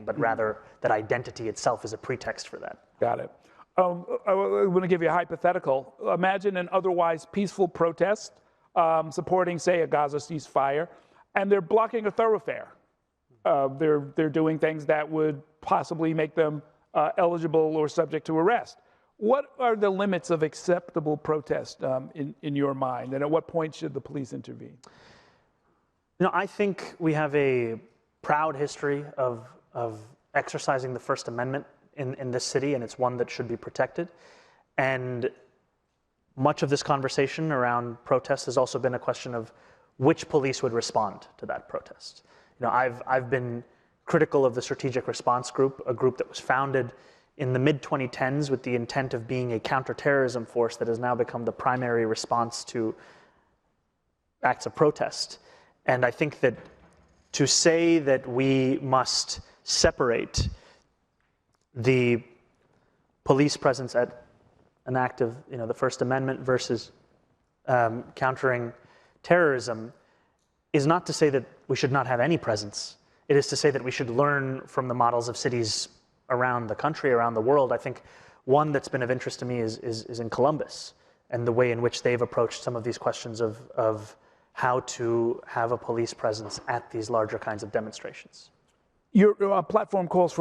but rather that identity itself is a pretext for that. Got it. I want to give you a hypothetical. Imagine an otherwise peaceful protest supporting, say, a Gaza ceasefire, and they're blocking a thoroughfare. They're doing things that would possibly make them eligible or subject to arrest. What are the limits of acceptable protest in your mind, and at what point should the police intervene? You know, I think we have a proud history of exercising the First Amendment in this city, and it's one that should be protected. And much of this conversation around protests has also been a question of which police would respond to that protest. You know, I've been critical of the Strategic Response Group, a group that was founded in the mid-2010s with the intent of being a counterterrorism force that has now become the primary response to acts of protest. And I think that to say that we must separate the police presence at an act of, you know, the First Amendment versus countering terrorism is not to say that we should not have any presence. It is to say that we should learn from the models of cities around the country, around the world. I think one that's been of interest to me is in Columbus and the way in which they've approached some of these questions of how to have a police presence at these larger kinds of demonstrations. Your platform calls for